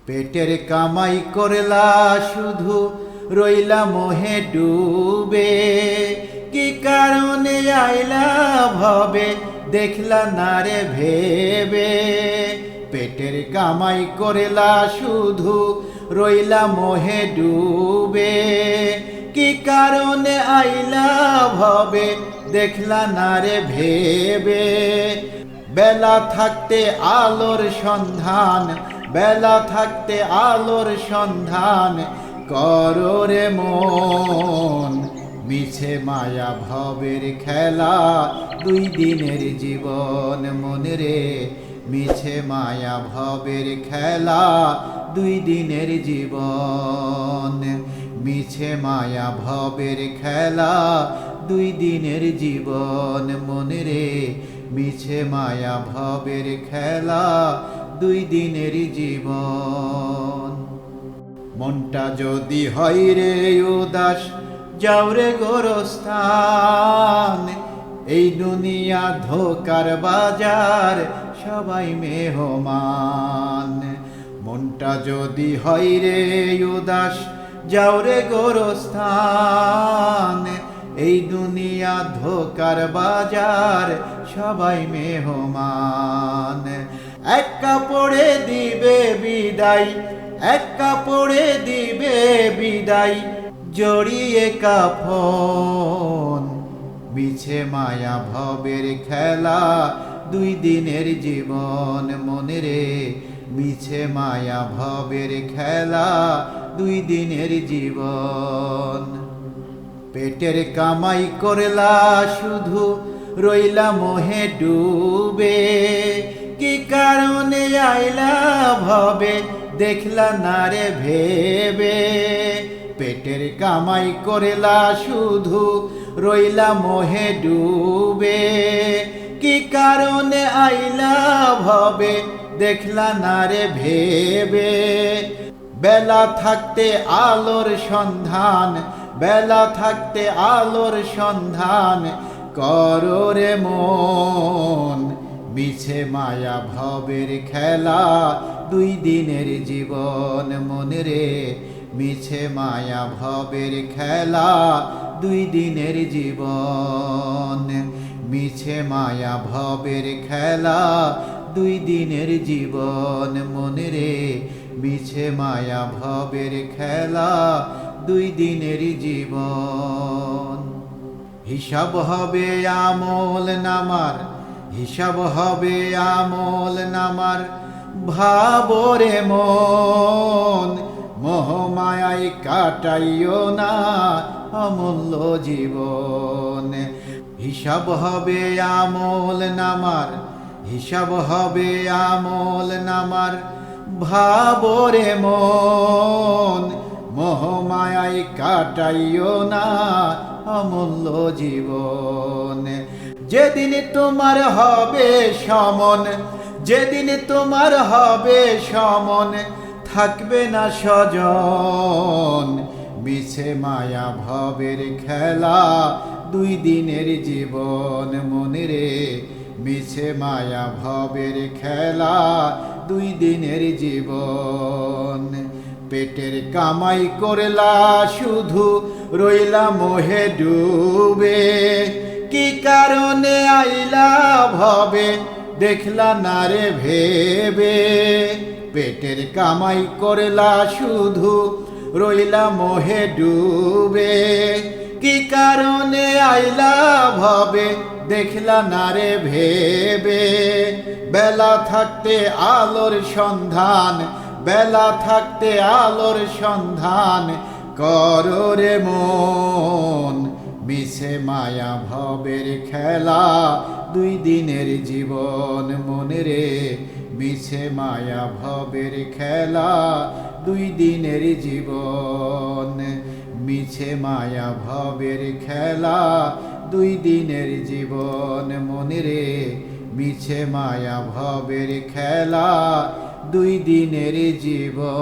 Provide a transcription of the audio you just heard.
পেটের কামাই করলা শুধু রইলা মোহে ডুবে, কি কারণে আইলা ভবে দেখলা না রে ভেবে। পেটের কামাই করলা শুধু রইলা মোহে ডুবে, কি কারণে আইলা ভবে দেখলা না রে ভেবে। বেলা থাকতে আলোর সন্ধান, বেলা থাকতে আলোর সন্ধান করো রে মন। মিছে মায়া ভবের খেলা দুই দিনের জীবন মনে রে, মিছে মায়া ভবের খেলা দুই দিনের জীবন। মিছে মায়া ভবের খেলা দুই দিনের জীবন মনে রে, মিছে মায়া ভবের খেলা দুই দিনের জীবন। মনটা যদি হয় রে উদাস যাও রে গোরস্থান, এই দুনিয়া ধোকার বাজার সবাই মেহমান। মনটা যদি হয় রে উদাস যাও রে গোরস্থান, এই দুনিয়া ধোকার বাজার সবাই মেহমান। এক কাপড়ে দিবে বিদায়, এক কাপড়ে দিবে বিদায় জড়িয়ে কাফন। মিছে মায়া ভবের খেলা দুই দিনের জীবন মনে রে, মিছে মায়া ভবের খেলা দুই দিনের জীবন। পেটের কামাই করলা শুধু রইলা মোহে ডুবে, কি কারণে আইলা ভবে দেখলা না রে ভেবে। পেটের কামাই করলা শুধু রইলা মোহে ডুবে, কি কারণে আইলা ভবে দেখলা না রে ভেবে। বেলা থাকতে আলোর সন্ধান, বেলা থাকতে আলোর সন্ধান করো রে মন। মিছে মায়া ভবের খেলা দুই দিনের জীবন মনে রে, মিছে মায়া ভবের খেলা দুই দিনের জীবন। মিছে মায়া ভবের খেলা দুই দিনের জীবন মনে রে, মিছে মায়া ভবের খেলা দুই দিনের জীবন। হিসাব হবে আমল নামার, হিসাব হবে আমল নামার ভাবরে মন। মোহমায়ায় কাটাইও না অমূল্য জীবন। হিসাব হবে আমল নামার, হিসাব হবে আমল নামার ভাবরে মন। মোহমায়ায় কাটাইও না অমূল্য জীবন। যেদিন তোমার হবে সমন, যেদিন তোমার হবে সমন থাকবে না স্বজন। মিছে মায়া ভবের খেলা দুই দিনের জীবন মনে রে, মিছে মায়া ভবের খেলা দুই দিনের জীবন। পেটের কামাই করলা শুধু রইলা মোহে ডুবে, কি কারণে আইলা ভবে দেখলা না রে ভেবে। পেটের কামাই করলা শুধু রইলা মোহে ডুবে, কি কারণে আইলা ভবে দেখলা না রে ভেবে। বেলা থাকতে আলোর সন্ধান, বেলা থাকতে আলোর সন্ধান করো রে মন। মিছে মায়া ভবের খেলা দুই দিনের জীবন মনে রে, মিছে মায়া ভবের খেলা দুই দিনের জীবন। মিছে মায়া ভবের খেলা দুই দিনের জীবন মনে রে, মিছে মায়া ভবের খেলা দুই দিনের জীবন।